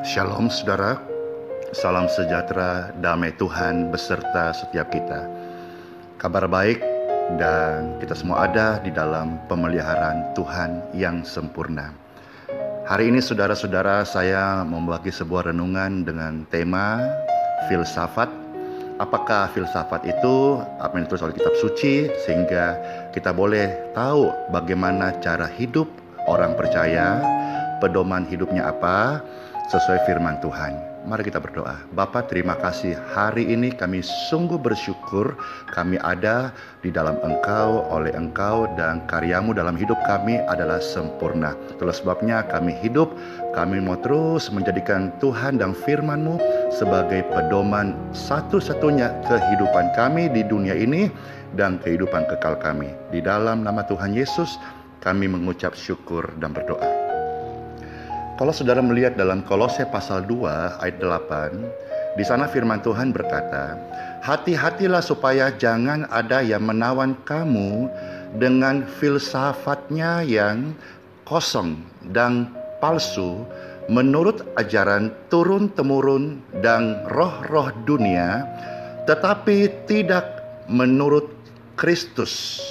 Shalom saudara, salam sejahtera, damai Tuhan beserta setiap kita. Kabar baik dan kita semua ada di dalam pemeliharaan Tuhan yang sempurna. Hari ini saudara-saudara, saya membagi sebuah renungan dengan tema filsafat. Apakah filsafat itu apa yang ditulis oleh kitab suci, sehingga kita boleh tahu bagaimana cara hidup orang percaya, pedoman hidupnya apa sesuai firman Tuhan. Mari kita berdoa. Bapa, terima kasih hari ini kami sungguh bersyukur kami ada di dalam Engkau, oleh Engkau, dan karyamu dalam hidup kami adalah sempurna. Itulah sebabnya kami hidup, kami mau terus menjadikan Tuhan dan firman-Mu sebagai pedoman satu-satunya kehidupan kami di dunia ini dan kehidupan kekal kami. Di dalam nama Tuhan Yesus kami mengucap syukur dan berdoa. Kalau saudara melihat dalam Kolose pasal 2 ayat 8, di sana firman Tuhan berkata, "Hati-hatilah supaya jangan ada yang menawan kamu dengan filsafatnya yang kosong dan palsu, menurut ajaran turun-temurun dan roh-roh dunia, tetapi tidak menurut Kristus."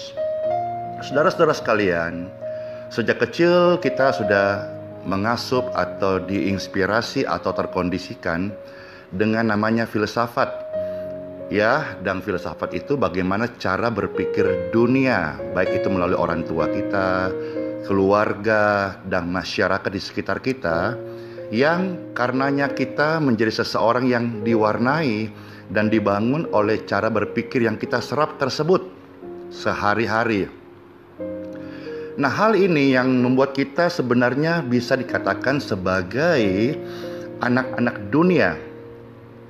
Saudara-saudara sekalian, sejak kecil kita sudah mengasup atau diinspirasi atau terkondisikan dengan namanya filsafat. Ya, dan filsafat itu bagaimana cara berpikir dunia, baik itu melalui orang tua kita, keluarga, dan masyarakat di sekitar kita, yang karenanya kita menjadi seseorang yang diwarnai dan dibangun oleh cara berpikir yang kita serap tersebut sehari-hari. Nah, hal ini yang membuat kita sebenarnya bisa dikatakan sebagai anak-anak dunia.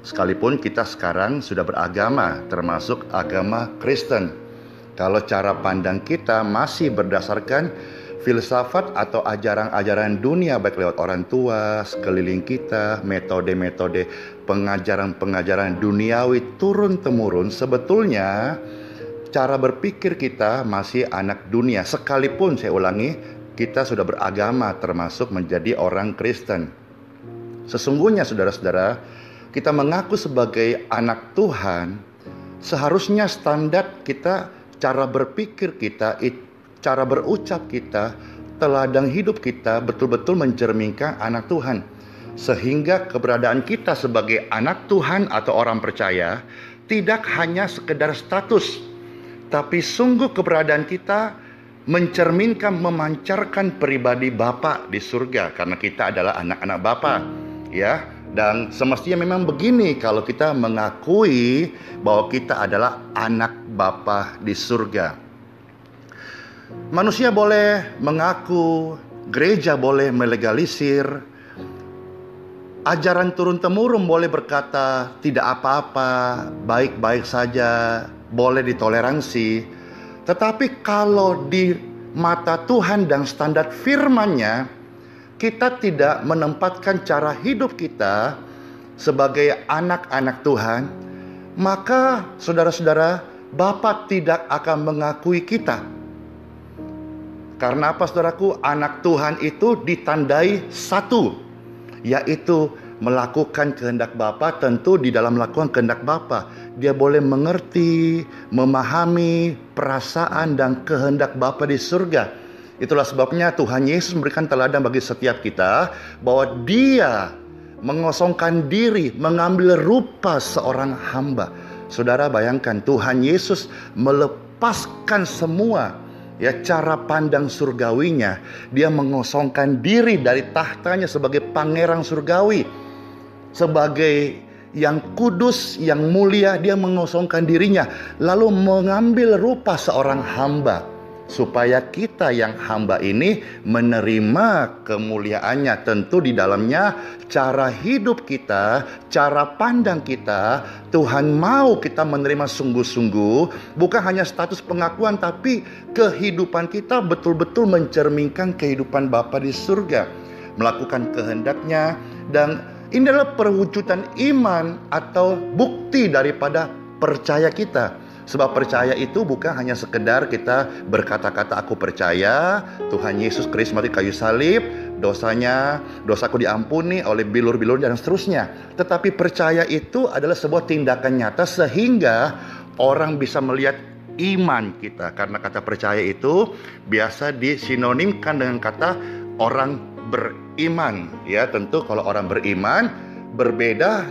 Sekalipun kita sekarang sudah beragama, termasuk agama Kristen. Kalau cara pandang kita masih berdasarkan filsafat atau ajaran-ajaran dunia, baik lewat orang tua, sekeliling kita, metode-metode pengajaran-pengajaran duniawi turun-temurun, sebetulnya cara berpikir kita masih anak dunia. Sekalipun, saya ulangi, kita sudah beragama termasuk menjadi orang Kristen. Sesungguhnya saudara-saudara, kita mengaku sebagai anak Tuhan, seharusnya standar kita, cara berpikir kita, cara berucap kita, teladan hidup kita betul-betul mencerminkan anak Tuhan. Sehingga keberadaan kita sebagai anak Tuhan atau orang percaya tidak hanya sekedar status, tapi sungguh keberadaan kita mencerminkan, memancarkan pribadi Bapa di surga, karena kita adalah anak-anak Bapa, ya. Dan semestinya memang begini kalau kita mengakui bahwa kita adalah anak Bapa di surga. Manusia boleh mengaku, gereja boleh melegalisir, ajaran turun-temurun boleh berkata tidak apa-apa, baik-baik saja, boleh ditoleransi. Tetapi kalau di mata Tuhan dan standar firman-Nya, kita tidak menempatkan cara hidup kita sebagai anak-anak Tuhan, maka saudara-saudara, Bapa tidak akan mengakui kita. Karena apa saudaraku? Anak Tuhan itu ditandai satu, yaitu melakukan kehendak Bapa. Tentu di dalam melakukan kehendak Bapa, dia boleh mengerti, memahami perasaan dan kehendak Bapa di surga. Itulah sebabnya Tuhan Yesus memberikan teladan bagi setiap kita bahwa dia mengosongkan diri, mengambil rupa seorang hamba. Saudara bayangkan, Tuhan Yesus melepaskan semua cara pandang surgawinya. Dia mengosongkan diri dari tahtanya sebagai pangeran surgawi, sebagai yang kudus, yang mulia. Dia mengosongkan dirinya, lalu mengambil rupa seorang hamba, supaya kita yang hamba ini menerima kemuliaannya. Tentu di dalamnya cara hidup kita, cara pandang kita, Tuhan mau kita menerima sungguh-sungguh, bukan hanya status pengakuan, tapi kehidupan kita betul-betul mencerminkan kehidupan Bapa di surga, melakukan kehendaknya. Dan ini adalah perwujudan iman atau bukti daripada percaya kita. Sebab percaya itu bukan hanya sekedar kita berkata-kata aku percaya Tuhan Yesus Kristus mati kayu salib, dosaku diampuni oleh bilur-bilur dan seterusnya. Tetapi percaya itu adalah sebuah tindakan nyata sehingga orang bisa melihat iman kita. Karena kata percaya itu biasa disinonimkan dengan kata orang beriman. Ya, tentu kalau orang beriman berbeda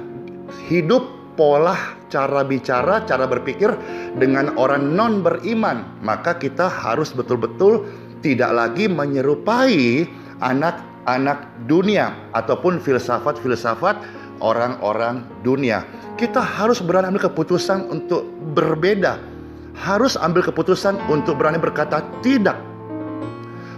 hidup, pola, cara bicara, cara berpikir dengan orang non beriman. Maka kita harus betul-betul tidak lagi menyerupai anak-anak dunia ataupun filsafat-filsafat orang-orang dunia. Kita harus berani ambil keputusan untuk berbeda. Harus ambil keputusan untuk berani berkata tidak.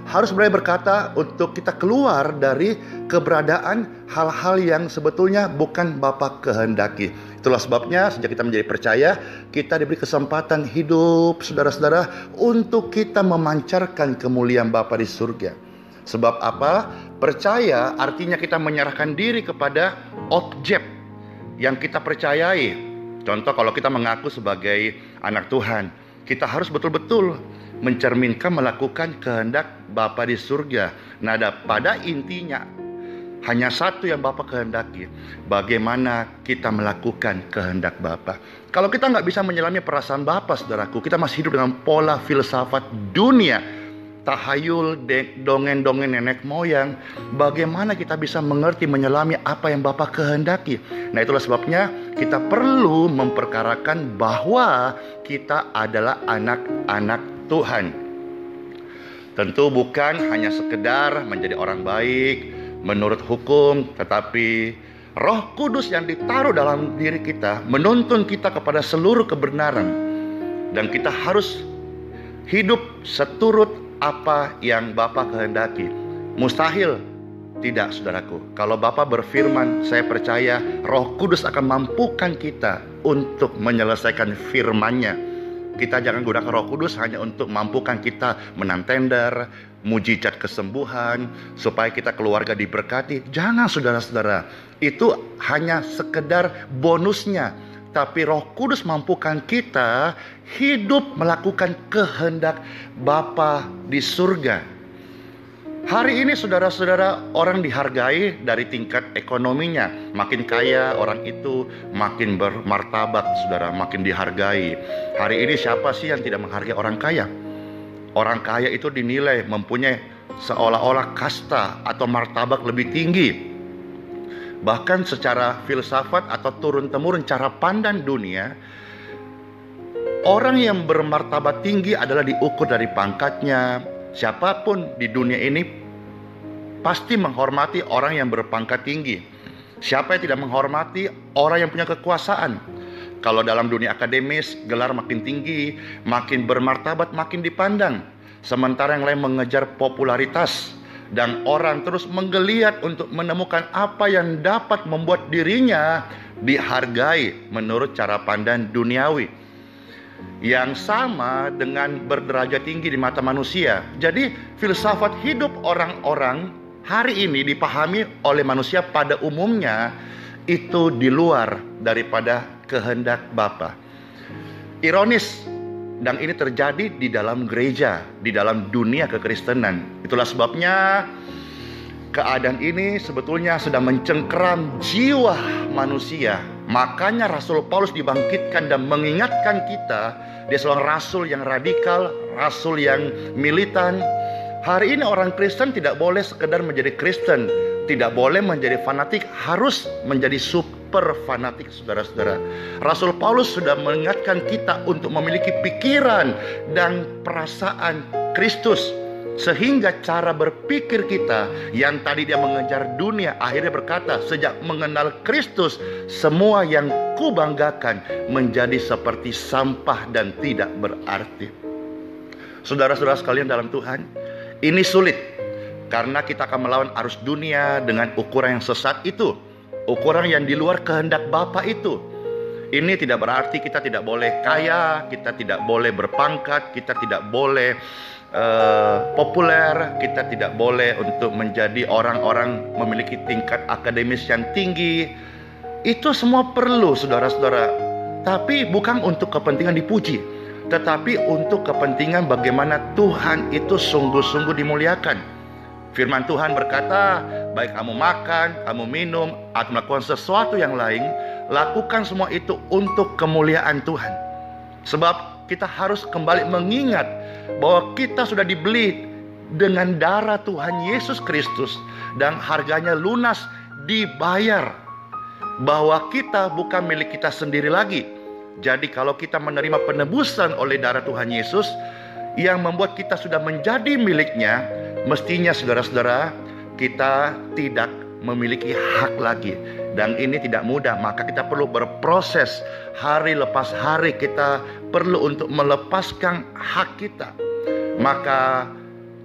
Harus berani berkata untuk kita keluar dari keberadaan hal-hal yang sebetulnya bukan Bapa kehendaki. Itulah sebabnya sejak kita menjadi percaya, kita diberi kesempatan hidup, saudara-saudara, untuk kita memancarkan kemuliaan Bapa di surga. Sebab apa? Percaya artinya kita menyerahkan diri kepada objek yang kita percayai. Contoh, kalau kita mengaku sebagai anak Tuhan, kita harus betul-betul mencerminkan melakukan kehendak Bapa di surga. Nah, pada intinya hanya satu yang Bapa kehendaki, bagaimana kita melakukan kehendak Bapa. Kalau kita nggak bisa menyelami perasaan Bapa, saudaraku, kita masih hidup dengan pola filsafat dunia, tahayul, dongeng-dongeng nenek moyang. Bagaimana kita bisa mengerti, menyelami apa yang Bapa kehendaki? Nah, itulah sebabnya kita perlu memperkarakan bahwa kita adalah anak-anak Tuhan. Tentu bukan hanya sekedar menjadi orang baik menurut hukum, tetapi Roh Kudus yang ditaruh dalam diri kita menuntun kita kepada seluruh kebenaran, dan kita harus hidup seturut apa yang Bapa kehendaki. Mustahil tidak, saudaraku. Kalau Bapa berfirman, saya percaya Roh Kudus akan mampukan kita untuk menyelesaikan firman-Nya. Kita jangan gunakan Roh Kudus hanya untuk mampukan kita menang tender, mujizat kesembuhan, supaya kita keluarga diberkati. Jangan, saudara-saudara. Itu hanya sekedar bonusnya. Tapi Roh Kudus mampukan kita hidup melakukan kehendak Bapa di surga. Hari ini, saudara-saudara, orang dihargai dari tingkat ekonominya. Makin kaya orang itu, makin bermartabat, saudara, makin dihargai. Hari ini siapa sih yang tidak menghargai orang kaya? Orang kaya itu dinilai mempunyai seolah-olah kasta atau martabat lebih tinggi. Bahkan secara filsafat atau turun-temurun cara pandang dunia, orang yang bermartabat tinggi adalah diukur dari pangkatnya. Siapapun di dunia ini pasti menghormati orang yang berpangkat tinggi. Siapa yang tidak menghormati orang yang punya kekuasaan? Kalau dalam dunia akademis, gelar makin tinggi, makin bermartabat, makin dipandang. Sementara yang lain mengejar popularitas, dan orang terus menggeliat untuk menemukan apa yang dapat membuat dirinya dihargai menurut cara pandang duniawi. Yang sama dengan berderajat tinggi di mata manusia. Jadi filsafat hidup orang-orang hari ini dipahami oleh manusia pada umumnya itu di luar daripada kehendak Bapa. Ironis, dan ini terjadi di dalam gereja, di dalam dunia kekristenan. Itulah sebabnya keadaan ini sebetulnya sedang mencengkeram jiwa manusia. Makanya Rasul Paulus dibangkitkan dan mengingatkan kita. Dia seorang rasul yang radikal, rasul yang militan. Hari ini orang Kristen tidak boleh sekedar menjadi Kristen, tidak boleh menjadi fanatik, harus menjadi super fanatik, saudara-saudara. Rasul Paulus sudah mengingatkan kita untuk memiliki pikiran dan perasaan Kristus. Sehingga cara berpikir kita yang tadi dia mengejar dunia, akhirnya berkata, sejak mengenal Kristus, semua yang kubanggakan menjadi seperti sampah dan tidak berarti. Saudara-saudara sekalian dalam Tuhan, ini sulit karena kita akan melawan arus dunia dengan ukuran yang sesat itu, ukuran yang di luar kehendak Bapa itu. Ini tidak berarti kita tidak boleh kaya, kita tidak boleh berpangkat, kita tidak boleh populer, kita tidak boleh untuk menjadi orang-orang memiliki tingkat akademis yang tinggi. Itu semua perlu, saudara-saudara. Tapi bukan untuk kepentingan dipuji, tetapi untuk kepentingan bagaimana Tuhan itu sungguh-sungguh dimuliakan. Firman Tuhan berkata, baik kamu makan, kamu minum, atau melakukan sesuatu yang lain, lakukan semua itu untuk kemuliaan Tuhan. Sebab kita harus kembali mengingat bahwa kita sudah dibeli dengan darah Tuhan Yesus Kristus, dan harganya lunas, dibayar. Bahwa kita bukan milik kita sendiri lagi. Jadi kalau kita menerima penebusan oleh darah Tuhan Yesus yang membuat kita sudah menjadi miliknya, mestinya saudara-saudara, kita tidak memiliki hak lagi. Dan ini tidak mudah, maka kita perlu berproses hari lepas hari. Kita perlu untuk melepaskan hak kita. Maka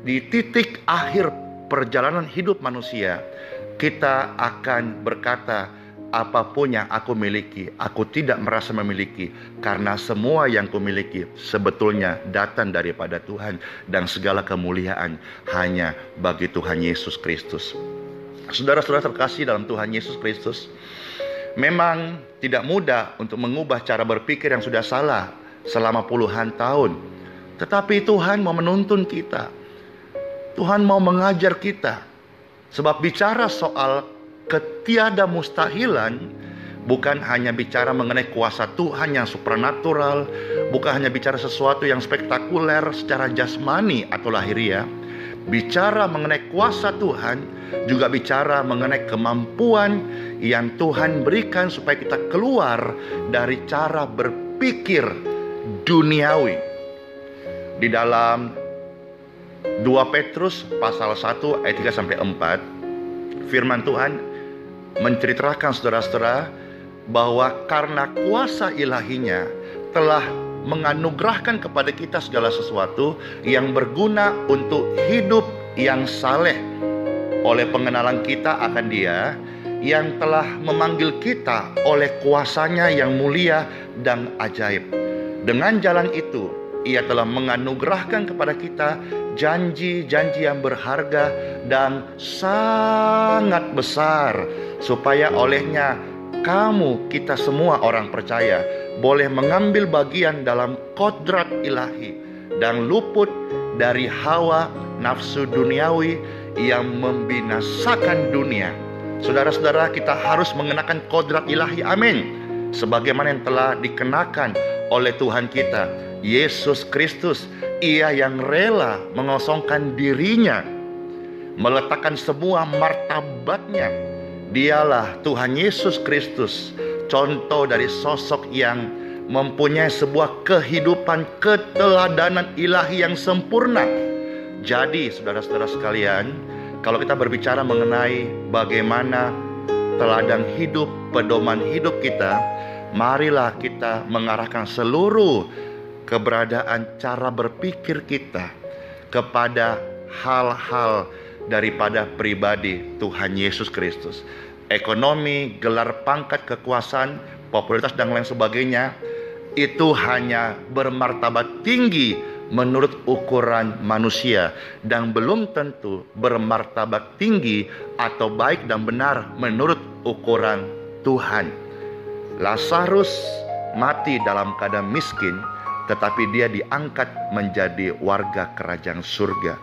di titik akhir perjalanan hidup manusia, kita akan berkata, apapun yang aku miliki, aku tidak merasa memiliki, karena semua yang kumiliki sebetulnya datang daripada Tuhan, dan segala kemuliaan hanya bagi Tuhan Yesus Kristus. Saudara-saudara terkasih dalam Tuhan Yesus Kristus, memang tidak mudah untuk mengubah cara berpikir yang sudah salah selama puluhan tahun. Tetapi Tuhan mau menuntun kita, Tuhan mau mengajar kita. Sebab bicara soal ketiada mustahilan bukan hanya bicara mengenai kuasa Tuhan yang supranatural, bukan hanya bicara sesuatu yang spektakuler secara jasmani atau lahiriah. Bicara mengenai kuasa Tuhan juga bicara mengenai kemampuan yang Tuhan berikan supaya kita keluar dari cara berpikir duniawi. Di dalam 2 Petrus pasal 1 ayat 3-4, firman Tuhan menceritakan saudara-saudara bahwa karena kuasa ilahinya telah menganugerahkan kepada kita segala sesuatu yang berguna untuk hidup yang saleh, oleh pengenalan kita akan Dia yang telah memanggil kita oleh kuasanya yang mulia dan ajaib. Dengan jalan itu Ia telah menganugerahkan kepada kita janji-janji yang berharga dan sangat besar, supaya olehnya kamu, kita semua orang percaya, boleh mengambil bagian dalam kodrat ilahi dan luput dari hawa nafsu duniawi yang membinasakan dunia. Saudara-saudara, kita harus mengenakan kodrat ilahi, amin, sebagaimana yang telah dikenakan oleh Tuhan kita Yesus Kristus. Ia yang rela mengosongkan dirinya, meletakkan semua martabatnya. Dialah Tuhan Yesus Kristus, contoh dari sosok yang mempunyai sebuah kehidupan keteladanan ilahi yang sempurna. Jadi saudara-saudara sekalian, kalau kita berbicara mengenai bagaimana teladan hidup, pedoman hidup kita, marilah kita mengarahkan seluruh keberadaan cara berpikir kita kepada hal-hal daripada pribadi Tuhan Yesus Kristus. Ekonomi, gelar pangkat, kekuasaan, popularitas dan lain sebagainya, itu hanya bermartabat tinggi menurut ukuran manusia, dan belum tentu bermartabat tinggi atau baik dan benar menurut ukuran Tuhan. Lazarus mati dalam keadaan miskin, tetapi dia diangkat menjadi warga kerajaan surga.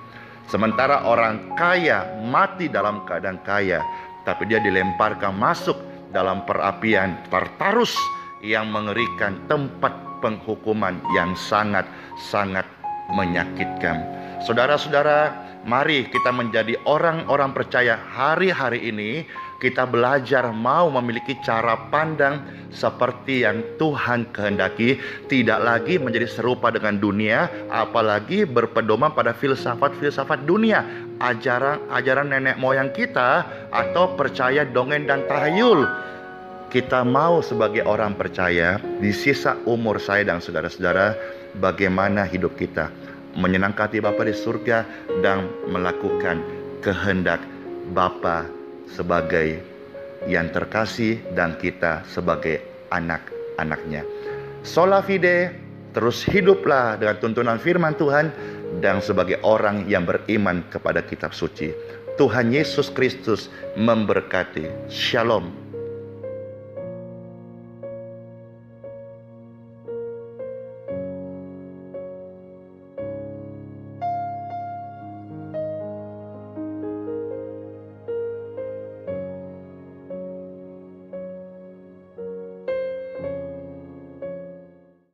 Sementara orang kaya mati dalam keadaan kaya, tapi dia dilemparkan masuk dalam perapian Tartarus yang mengerikan, tempat penghukuman yang sangat-sangat menyakitkan. Saudara-saudara, mari kita menjadi orang-orang percaya hari-hari ini. Kita belajar mau memiliki cara pandang seperti yang Tuhan kehendaki, tidak lagi menjadi serupa dengan dunia, apalagi berpedoman pada filsafat-filsafat dunia, ajaran nenek moyang kita, atau percaya dongeng dan tahayul. Kita mau sebagai orang percaya di sisa umur saya dan saudara-saudara, bagaimana hidup kita menyenangkan hati Bapa di surga dan melakukan kehendak Bapa sebagai yang terkasih dan kita sebagai anak-anaknya. Sola fide, terus hiduplah dengan tuntunan firman Tuhan dan sebagai orang yang beriman kepada kitab suci. Tuhan Yesus Kristus memberkati. Shalom.